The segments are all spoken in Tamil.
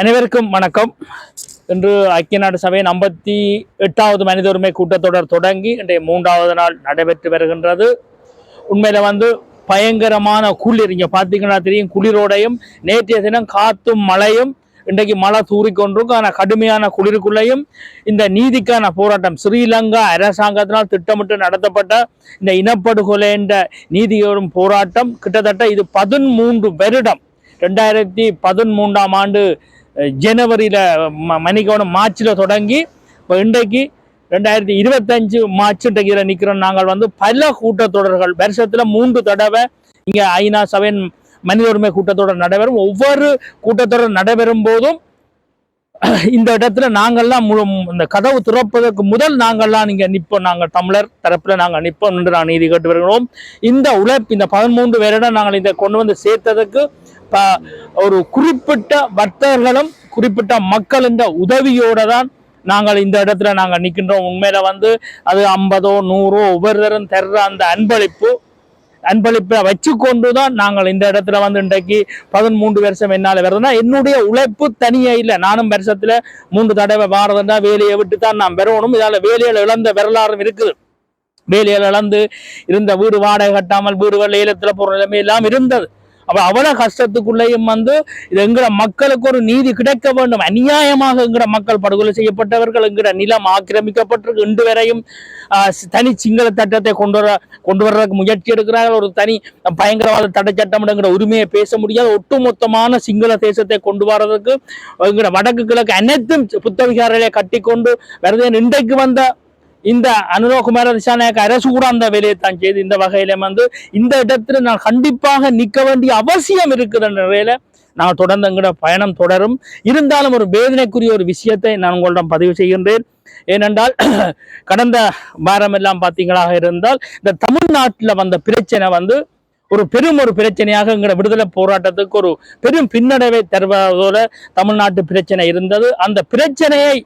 அனைவருக்கும் வணக்கம். இன்று ஐக்கிய நாடு சபையின் 58வது மனித உரிமை கூட்டத்தொடர் தொடங்கி இன்றைய 3வது நாள் நடைபெற்று வருகின்றது. உண்மையில பயங்கரமான குளிர், இங்கே பார்த்தீங்கன்னா தெரியும், குளிரோடையும் நேற்றைய தினம் காத்தும் மழையும், இன்றைக்கு மழை தூறிக்கொண்டிருக்கும். ஆனால் கடுமையான குளிருக்குள்ளேயும் இந்த நீதிக்கான போராட்டம், ஸ்ரீலங்கா அரசாங்கத்தினால் திட்டமிட்டு நடத்தப்பட்ட இந்த இனப்படுகொலை என்ற நீதியோடும் போராட்டம் கிட்டத்தட்ட இது 13 வருடம் 2013ஆம் ஆண்டு ஜனவரியில் மணிக்கவனம் மார்ச்சில் தொடங்கி இப்போ இன்றைக்கு 2025 மார்ச் இன்றைக்கு இதில் நிற்கிறோம். நாங்கள் பல கூட்டத்தொடர்கள் வருஷத்தில் 3 தடவை இங்கே ஐநா சபையின் மனித உரிமை கூட்டத்தொடர் நடைபெறும். ஒவ்வொரு கூட்டத்தொடர் நடைபெறும் போதும் இந்த இடத்துல நாங்கள்லாம் இந்த கதவு திறப்பதற்கு முதல் நாங்கள்லாம் இங்கே நிற்போம். நாங்கள் தமிழர் தரப்பில் நாங்கள் நிற்போம் என்று நான் நீதி கேட்டு வருகிறோம். இந்த உழைப்பு, இந்த 13 வருடம் நாங்கள் இதை கொண்டு வந்து சேர்த்ததுக்கு ஒரு குறிப்பிட்ட வர்த்தகர்களும் குறிப்பிட்ட மக்கள் இந்த உதவியோட தான் நாங்கள் இந்த இடத்துல நாங்கள் நிற்கின்றோம். உண்மையில அது 50 100 ஒவ்வொருத்தரும் தர்ற அந்த அன்பளிப்பை வச்சு கொண்டுதான் நாங்கள் இந்த இடத்துல இன்றைக்கு 13 வருஷம் என்னால் வருதுன்னா என்னுடைய உழைப்பு தனியே இல்லை. நானும் வருஷத்துல 3 தடவை வாரதுண்டா வேலையை விட்டு தான் நான் வரணும். இதால வேலையில இழந்த வரலாறும் இருக்குது. வேலையில இழந்து இருந்த வீடு வாடகை கட்டாமல் வீடுகள் ஏலத்துல போற நிலைமை எல்லாம் இருந்தது. அப்ப அவ்வளவு கஷ்டத்துக்குள்ளேயும் இது எங்கட மக்களுக்கு ஒரு நீதி கிடைக்க வேண்டும். அநியாயமாக எங்கட மக்கள் படுகொலை செய்யப்பட்டவர்கள், எங்கட நிலம் ஆக்கிரமிக்கப்பட்டிருக்கு. இன்று வரையும் தனி சிங்கள சட்டத்தை கொண்டு வர்றதுக்கு முயற்சி எடுக்கிறார்கள். ஒரு தனி பயங்கரவாத தடை சட்டம் என்கிற உரிமையை பேச முடியாது. ஒட்டுமொத்தமான சிங்கள தேசத்தை கொண்டு வர்றதுக்கு எங்கட வடக்கு கிழக்கு அனைத்தும் புத்தவிகாரங்களை கட்டி கொண்டு வருது. இன்றைக்கு வந்த இந்த அனுரகுமார திசாநாயக்க அரசு கூட அந்த வேலையை தான் செய்து இந்த வகையில இந்த இடத்துல நான் கண்டிப்பாக நிற்க வேண்டிய அவசியம் இருக்குது என்ற நிலையில நான் தொடர்ந்து எங்கட பயணம் தொடரும். இருந்தாலும் ஒரு வேதனைக்குரிய ஒரு விஷயத்தை நான் உங்களிடம் பதிவு செய்கின்றேன். ஏனென்றால் கடந்த வாரம் எல்லாம் பார்த்தீங்களாக இருந்தால் இந்த தமிழ்நாட்டில் வந்த பிரச்சனை ஒரு பிரச்சனையாக எங்கட விடுதலை போராட்டத்துக்கு ஒரு பெரும் பின்னடைவை தருவதோட தமிழ்நாட்டு பிரச்சனை இருந்தது. அந்த பிரச்சனையை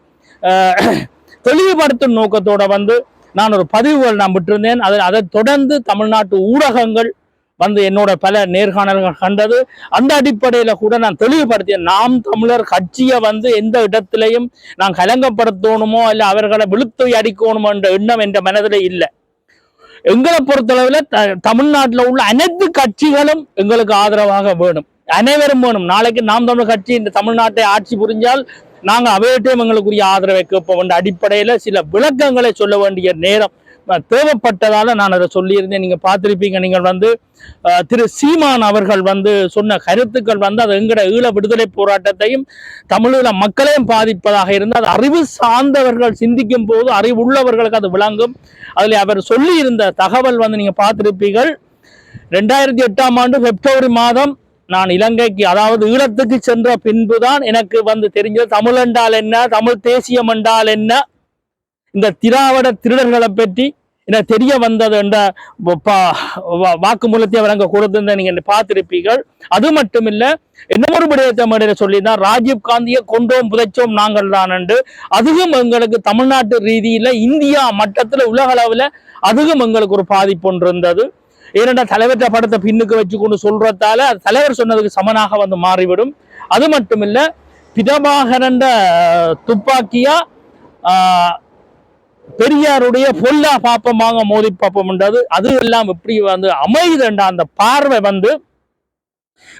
தெளிவுபடுத்தும் நோக்கத்தோட நான் ஒரு பதிவுகள் நான் விட்டிருந்தேன். அதை தொடர்ந்து தமிழ்நாட்டு ஊடகங்கள் என்னோட பல நேர்காணல்கள் கண்டது. அந்த அடிப்படையில கூட நான் தெளிவுபடுத்தியேன். நாம் தமிழர் கட்சியை எந்த இடத்திலையும் நான் கலங்கப்படுத்தணுமோ இல்லை அவர்களை விழுத்து அடிக்கணுமோ என்ற எண்ணம் என்ற மனதில் இல்லை. எங்களை பொறுத்தளவில் தமிழ்நாட்டில் உள்ள அனைத்து கட்சிகளும் எங்களுக்கு ஆதரவாக வேணும், அனைவரும் வேணும். நாளைக்கு நாம் தமிழர் கட்சி இந்த தமிழ்நாட்டை ஆட்சி புரிஞ்சால் நாங்கள் அவையிட்டையும் எங்களுக்குரிய ஆதரவை கேட்போம் என்ற அடிப்படையில் சில விளக்கங்களை சொல்ல வேண்டிய நேரம் தேவைப்பட்டதால நான் அதை சொல்லியிருந்தேன். நீங்க பார்த்திருப்பீங்க. நீங்கள் திரு சீமான் அவர்கள் சொன்ன கருத்துக்கள் அது எங்கட ஈழ விடுதலை போராட்டத்தையும் தமிழீழ மக்களையும் பாதிப்பதாக இருந்து அது அறிவு சார்ந்தவர்கள் சிந்திக்கும் போது அறிவு உள்ளவர்களுக்கு அது விளங்கும். அதில் அவர் சொல்லி இருந்த தகவல் நீங்க பார்த்திருப்பீர்கள். 2008ஆம் ஆண்டு பிப்ரவரி மாதம் நான் இலங்கைக்கு, அதாவது ஈழத்துக்கு சென்ற பின்புதான் எனக்கு தெரிஞ்சது தமிழ் என்றால் என்ன, தமிழ் தேசியம் என்றால் என்ன, இந்த திராவிட திருடர்களை பற்றி எனக்கு தெரிய வந்தது என்ற வாக்குமூலத்தை வழங்க கொடுத்திருந்த நீங்க பார்த்திருப்பீர்கள். அது மட்டும் இல்ல, இன்னொரு விடயத்தை மேடையில சொல்லிதான், ராஜீவ் காந்தியை கொண்டோம் புதைச்சோம் நாங்கள் தான் என்று. அதுவும் எங்களுக்கு தமிழ்நாட்டு ரீதியில இந்தியா மட்டத்துல உலக அளவுல அதுவும் எங்களுக்கு ஒரு பாதிப்பு ஒன்று இருந்தது. ஏனென்றா தலைவற்ற படத்தை பின்னுக்கு வச்சு கொண்டு சொல்றதால தலைவர் சொன்னதுக்கு சமனாக மாறிவிடும். அது மட்டும் இல்ல, பிரபாகரன் துப்பாக்கியா பெரியாருடைய பொல்லா பாப்பமாக மோதி பாப்பம் என்றது. அது எல்லாம் எப்படி அமைதுண்டா அந்த பார்வை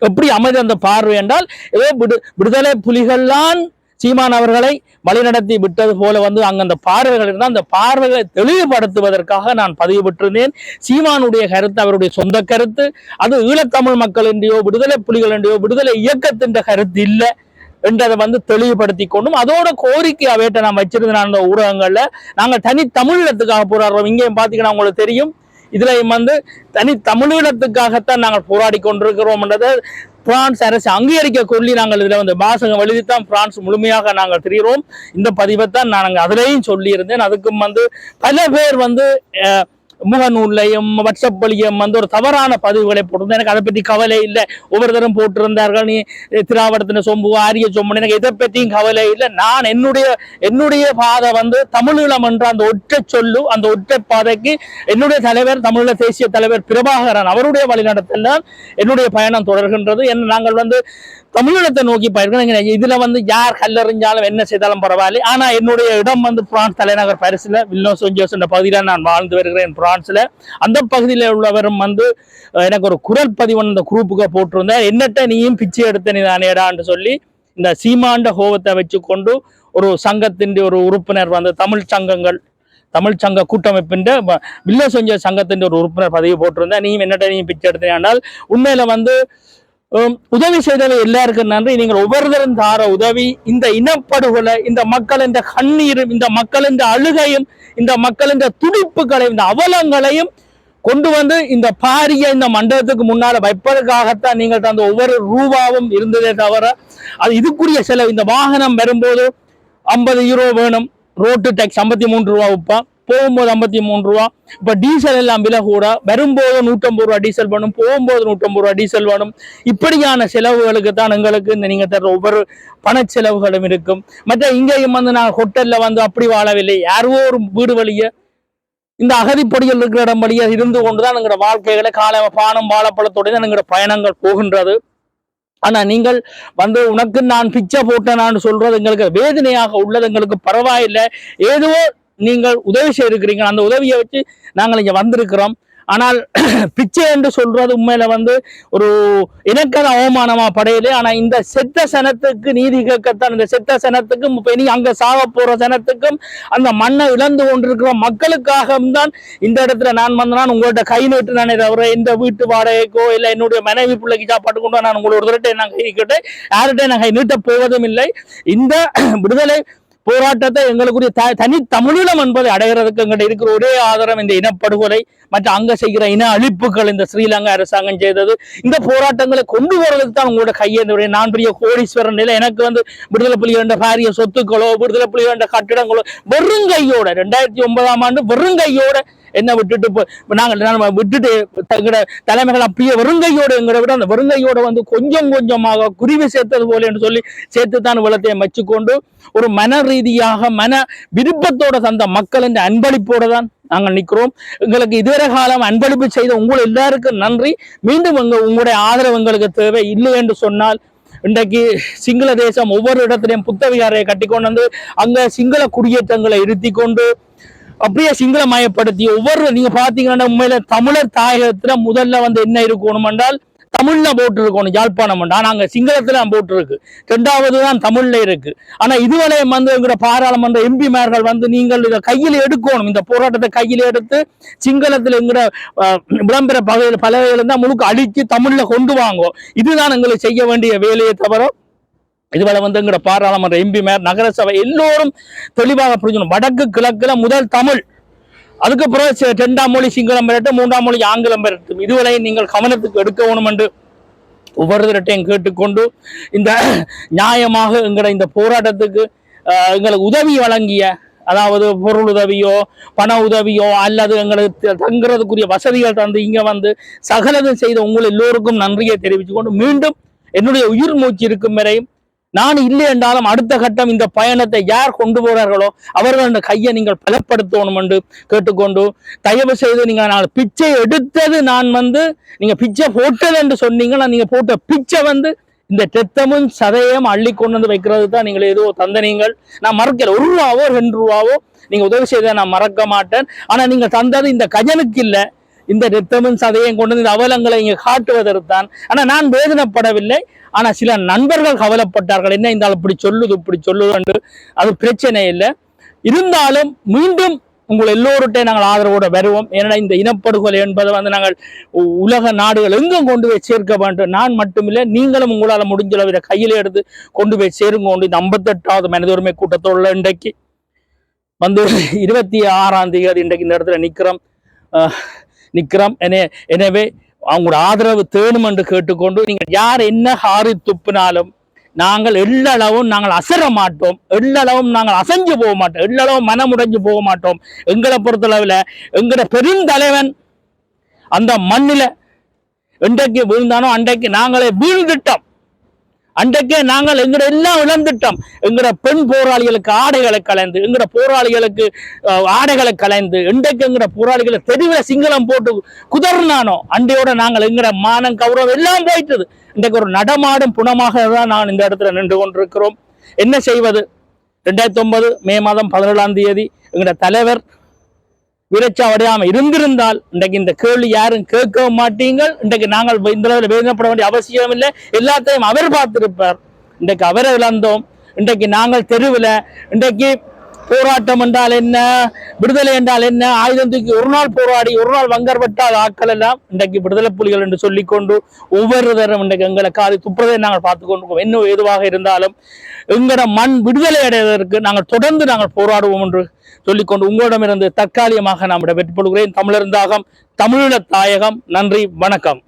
எப்படி அமைது அந்த பார்வை என்றால், ஏதோ விடுதலை புலிகள்லாம் சீமான் அவர்களை வழிநடத்தி விட்டது போல அங்க அந்த பார்வைகள் இருந்தால் அந்த பார்வைகளை தெளிவுபடுத்துவதற்காக நான் பதிவு பெற்றிருந்தேன். சீமானுடைய கருத்து அவருடைய சொந்த கருத்து, அது ஈழத்தமிழ் மக்கள் என்றையோ விடுதலை புலிகள் என்றையோ விடுதலை இயக்கத்தின் கருத்து இல்லை என்றதை தெளிவுபடுத்தி கொண்டும் அதோட கோரிக்கை அவையிட்ட நான் வச்சிருந்தேன். அந்த ஊடகங்கள்ல நாங்கள் தனி தமிழீழத்துக்காக போராடுறோம். இங்கேயும் பார்த்தீங்கன்னா உங்களுக்கு தெரியும், இதுல தனி தமிழீழத்துக்காகத்தான் நாங்கள் போராடி கொண்டிருக்கிறோம் என்றதை பிரான்ஸ் அரசு அங்கீகரிக்க கொள்ளி நாங்கள் இதுல வாசகம் எழுதித்தான் பிரான்ஸ் முழுமையாக நாங்கள் தெரிகிறோம். இந்த பதிவைத்தான் நான் அதிலையும் சொல்லியிருந்தேன். அதுக்கும் பல பேர் முகநூல்லையும் வாட்ஸ்அப்லையும் ஒரு தவறான பதிவுகளை போட்டிருந்தேன். எனக்கு அதை பற்றி கவலை இல்லை. ஒவ்வொருத்தரும் போட்டிருந்தார்கள், நீ திராவிடத்தின சொம்பு ஆரிய சொம்பு, எனக்கு இதை பற்றியும் கவலை இல்லை. நான் என்னுடைய பாதை தமிழீழம் என்ற அந்த ஒற்றை சொல்லு, அந்த ஒற்றை பாதைக்கு என்னுடைய தலைவர் தமிழீழ தேசிய தலைவர் பிரபாகரன் அவருடைய வழிநடத்தல் தான் என்னுடைய பயணம் தொடர்கின்றது. நாங்கள் தமிழீழத்தை நோக்கி போயிருக்கேன். இதுல வந்து யார் கல்லறிஞ்சாலும் என்ன செய்தாலும் பரவாயில்லை. ஆனா என்னுடைய இடம் வந்து பிரான்ஸ் தலைநகர் பாரிஸ்ல வில்னோஸ் என்ற பகுதியில் நான் வாழ்ந்து வருகிறேன் பிரான்ஸ்ல. அந்த பகுதியில் உள்ளவரும் வந்து எனக்கு ஒரு குரல் பதிவு இந்த குரூப்புக்கு போட்டிருந்தேன். என்னட்ட நீயும் பிச்சை எடுத்த நீ தானேடான்னு சொல்லி இந்த சீமாண்ட கோபத்தை வச்சு கொண்டு ஒரு சங்கத்தின் ஒரு உறுப்பினர் வந்து தமிழ் சங்க கூட்டமைப்பின் வில்னோஸ் சங்கத்தின் ஒரு உறுப்பினர் பதவி போட்டிருந்தேன். நீயும் என்னட்ட நீயும் பிச்சை எடுத்தேனால் உண்மையில வந்து உதவி செய்தவை எல்லாருக்கும் நன்றி. நீங்கள் ஒவ்வொருத்தரும் தார உதவி இந்த இனப்படுகொலை, இந்த மக்களின் கண்ணீரும், இந்த மக்களின் அழுகையும், இந்த மக்களின் துடிப்புகளையும், இந்த அவலங்களையும் கொண்டு வந்து இந்த பாரிய இந்த மண்டபத்துக்கு முன்னால வைப்பதற்காகத்தான் நீங்கள் தந்த ஒவ்வொரு ரூபாவும் இருந்ததே தவிர அது இதுக்குரிய செலவு. இந்த வாகனம் வரும்போது 50 யூரோ வேணும், ரோட்டு டேக்ஸ் 53 ரூபா உப்பா, போகும்போது 53 ரூபா. இப்ப டீசல் எல்லாம் விலை கூட, வரும்போது 150 ரூபா டீசல் வேணும், போகும்போது 150 ரூபா டீசல் வேணும். இப்படியான செலவுகளுக்கு தான் எங்களுக்கு இந்த நீங்க தர ஒவ்வொரு பண செலவுகளும் இருக்கும். மற்ற இங்கேயும் வந்து நான் ஹோட்டல்ல வந்து அப்படி வாழவில்லை. யாரோ ஒரு வீடு வழிய இந்த அகதிப்பொடிகள் இருக்கிற இடம் வழிய இருந்து கொண்டுதான் எங்களோட வாழ்க்கைகளை கால பானம் வாழைப்பழத்தோடு தான் எங்களோட பயணங்கள் போகின்றது. ஆனா நீங்கள் வந்து உனக்கு நான் பிச்சை போட்டேன் நான் சொல்றது எங்களுக்கு வேதனையாக உள்ளது. எங்களுக்கு பரவாயில்லை, ஏதோ நீங்கள் உதவி செய்திருக்கிறீங்க, அந்த உதவியை வச்சு நாங்கள் இங்க வந்திருக்கிறோம். ஆனால் பிச்சை என்று சொல்றது உண்மையில வந்து ஒரு எனக்கு அது அவமானமா படையலே. ஆனா இந்த செத்த சனத்துக்கு நீதி கேட்கத்தான், இந்த செத்த சனத்துக்கும் இப்ப இனி அங்க சாக போற சனத்துக்கும் அந்த மண்ணை இழந்து கொண்டிருக்கிற மக்களுக்காகவும் தான் இந்த இடத்துல நான் வந்தேன். உங்கள்கிட்ட கை நீட்டு நானே தவிர இந்த வீட்டு வாடகைக்கோ இல்லை என்னுடைய மனைவி பிள்ளைக்கு சாப்பாட்டு கொண்டு நான் உங்களோட ஒரு நான் கை கேட்டேன், யார்கிட்ட நான் கை நீட்ட போவதும் இல்லை. இந்த விடுதலை போராட்டத்தை எங்களுக்குரிய தனி தமிழீழம் என்பதை அடைகிறதுக்கு எங்கிட்ட இருக்கிற ஒரே ஆதாரம் இந்த இனப்படுகொலை மற்ற அங்க செய்கிற இன அழிப்புகள் இந்த ஸ்ரீலங்கா அரசாங்கம் செய்தது. இந்த போராட்டங்களை கொண்டு போறதுக்கு தான் உங்களோட கையேந்த நான் பெரிய கோடீஸ்வரன் இல்லை. எனக்கு வந்து விடுதலை புலி வேண்ட பாரிய சொத்துக்களோ விடுதலை புலி வேண்ட கட்டிடங்களோ வெறுங்கையோட 2009ஆம் ஆண்டு வெறுங்கையோட என்ன விட்டுட்டு நாங்கள் விட்டுட்டு தங்களோட தலைமைகள் அப்படியே வெறுங்கையோடு எங்களை விட அந்த வெறுங்கையோட வந்து கொஞ்சம் கொஞ்சமாக குருவி சேர்த்தது போல என்று சொல்லி சேர்த்துத்தான் விளத்தையை வச்சுக்கொண்டு ஒரு மன ரீதியாக மன விருப்பத்தோட தந்த மக்கள் இந்த அன்பளிப்போடு தான் நாங்கள் நிற்கிறோம். எங்களுக்கு இதுவரை காலம் அன்பளிப்பு செய்த உங்கள் எல்லாருக்கும் நன்றி. மீண்டும் உங்களுடைய ஆதரவு எங்களுக்கு தேவை. இல்லை என்று சொன்னால் இன்றைக்கு சிங்கள தேசம் ஒவ்வொரு இடத்திலையும் புத்தவிகாரையை கட்டி கொண்டு வந்து அங்க சிங்கள குடியேற்றங்களை இருத்தி கொண்டு அப்படியே சிங்களமயப்படுத்தி ஒவ்வொரு நீங்க பாத்தீங்கன்னா உண்மையில தமிழர் தாயகத்துல முதல்ல வந்து என்ன இருக்கணும் என்றால் தமிழ்ல போட்டு இருக்கணும் யாழ்ப்பாணம். ஆனா அங்க சிங்களத்துல போட்டு இருக்கு, 2வது தான் தமிழ்ல இருக்கு. ஆனா இதுவரை வந்து எங்களோட பாராளுமன்ற எம்பிமார்கள் வந்து நீங்கள் இதை கையில் எடுக்கணும், இந்த போராட்டத்தை கையில் எடுத்து சிங்களத்துல எங்கிற விளம்பர பலகைகள் இருந்தா முழுக்க அழிச்சு தமிழ்ல கொண்டு வாங்கும். இதுதான் எங்களுக்கு செய்ய வேண்டிய வேலையை தவிர இதுவரை வந்து எங்கட பாராளுமன்ற எம்பிமார் நகரசபை எல்லோரும் தெளிவாக புரிஞ்சணும். வடக்கு கிழக்குல முதல் தமிழ், அதுக்கு பிறகு 2ஆம் மொழி சிங்களம் பெறட்டும், 3ஆம் மொழி ஆங்கிலம் பெறட்டும். இதுவரை நீங்கள் கவனத்துக்கு எடுக்க வேணும் என்று ஒவ்வொருத்தரையும் கேட்டுக்கொண்டு இந்த நியாயமாக எங்கட இந்த போராட்டத்துக்கு எங்களுக்கு உதவி வழங்கிய, அதாவது பொருள் உதவியோ பண உதவியோ அல்லது எங்களுக்கு தங்குறதுக்குரிய வசதிகள் தந்து இங்க வந்து சகலதும் செய்த உங்கள் எல்லோருக்கும் நன்றியை தெரிவித்துக் கொண்டு மீண்டும் என்னுடைய உயிர் மூச்சு இருக்கும் வரையும் நான் இல்லை என்றாலும் அடுத்த கட்டம் இந்த பயணத்தை யார் கொண்டு போறார்களோ அவர்கள் அந்த கையை நீங்கள் பலப்படுத்தணும் என்று கேட்டுக்கொண்டு தயவு செய்து நீங்க நான் பிச்சை எடுத்தது நான் வந்து நீங்க பிச்சை போட்டது என்று சொன்னீங்கன்னா நீங்க போட்ட பிச்சை வந்து இந்த ரத்தமும் சதையும் அள்ளி கொண்டு வந்து வைக்கிறது தான் நீங்கள் ஏதோ தந்தனீங்கள். நான் மறக்கல, 1 ரூபாவோ 2 ரூபாவோ நீங்க உதவி செய்த நான் மறக்க மாட்டேன். ஆனா நீங்க தந்தது இந்த கஜனுக்கு இல்லை, இந்த ரத்தமும் சதையும் கொண்டு இந்த அவலங்களை இங்க காட்டுவதற்கு தான். ஆனா நான் வேதனைப்படவில்லை. ஆனா சில நண்பர்கள் கவலைப்பட்டார்கள், என்ன இந்த இப்படி சொல்லுது என்று. அது பிரச்சனை இல்லை. இருந்தாலும் மீண்டும் உங்கள் எல்லோருடைய நாங்கள் ஆதரவோட வருவோம். ஏன்னா இந்த இனப்படுகொலை என்பதை வந்து நாங்கள் உலக நாடுகள் எங்கும் கொண்டு போய் சேர்க்க வேண்டும். நான் மட்டுமில்லை, நீங்களும் உங்களால் முடிஞ்சளவு இதை கையில் எடுத்து கொண்டு போய் சேருங்க. கொண்டு இந்த 58வது மனித உரிமை கூட்டத்தோட இன்றைக்கு வந்து 26ஆம் தேதி இன்றைக்கு இந்த இடத்துல நிற்கிறோம். எனவே அவங்களோட ஆதரவு தேணும் என்று கேட்டுக்கொண்டு நீங்கள் யார் என்ன ஹாரி துப்பினாலும் நாங்கள் எள்ளளவும் நாங்கள் அசர மாட்டோம், எள்ளளவும் நாங்கள் அசைஞ்சு போக மாட்டோம், எள்ளளவும் மனமுடைஞ்சு போக மாட்டோம். எங்களை பொறுத்தளவில் எங்களோட பெருந்தலைவன் அந்த மண்ணில என்றைக்கு வீழ்ந்தானோ அன்றைக்கு நாங்களே வீழ்ந்துட்டோம். அன்றைக்கே நாங்கள் எங்கட எல்லாம் இழந்துட்டோம். எங்கட பெண் போராளிகளுக்கு ஆடைகளை கலைந்து, எங்கட போராளிகளுக்கு ஆடைகளை கலைந்து, இன்றைக்கு எங்கட போராளிகளை தெருவில் சிங்களம் போட்டு குதர்னானோ அண்டையோட நாங்கள் எங்கட மானம் கௌரவம் எல்லாம் போயிட்டது. இன்றைக்கு ஒரு நடமாடும் புணமாக தான் நான் இந்த இடத்துல நின்று கொண்டிருக்கிறோம். என்ன செய்வது? 2009 மே மாதம் 17ஆம் தேதி எங்களுடைய தலைவர் வீரச்சாவடையாம இருந்திருந்தால் இன்றைக்கு இந்த கேள்வி யாரும் கேட்கவும் மாட்டீங்கள். இன்றைக்கு நாங்கள் இந்த வேதனைப்பட வேண்டிய அவசியம் இல்லை. எல்லாத்தையும் அவர் பார்த்திருப்பார். இன்றைக்கு அவரை இழந்தோம். இன்றைக்கு நாங்கள் தெருவில் இன்றைக்கு போராட்டம் என்றால் என்ன, விடுதலை என்றால் என்ன, ஆயுதம் தூக்கி ஒரு நாள் போராடி ஒரு நாள் வங்கர்பட்டால் ஆட்கள் எல்லாம் இன்றைக்கு விடுதலை புலிகள் என்று சொல்லிக்கொண்டு ஒவ்வொரு தரம் இன்றைக்கு எங்களை காதி துப்புறதை நாங்கள் பார்த்து கொண்டிருக்கோம். இன்னும் எதுவாக இருந்தாலும் எங்களோட மண் விடுதலை அடைவதற்கு நாங்கள் தொடர்ந்து நாங்கள் போராடுவோம் என்று சொல்லிக்கொண்டு உங்களிடமிருந்து தற்காலிகமாக நான் விடைபெற்றுக் கொள்கிறேன். தமிழர் தாகம், தமிழீழ தாயகம். நன்றி, வணக்கம்.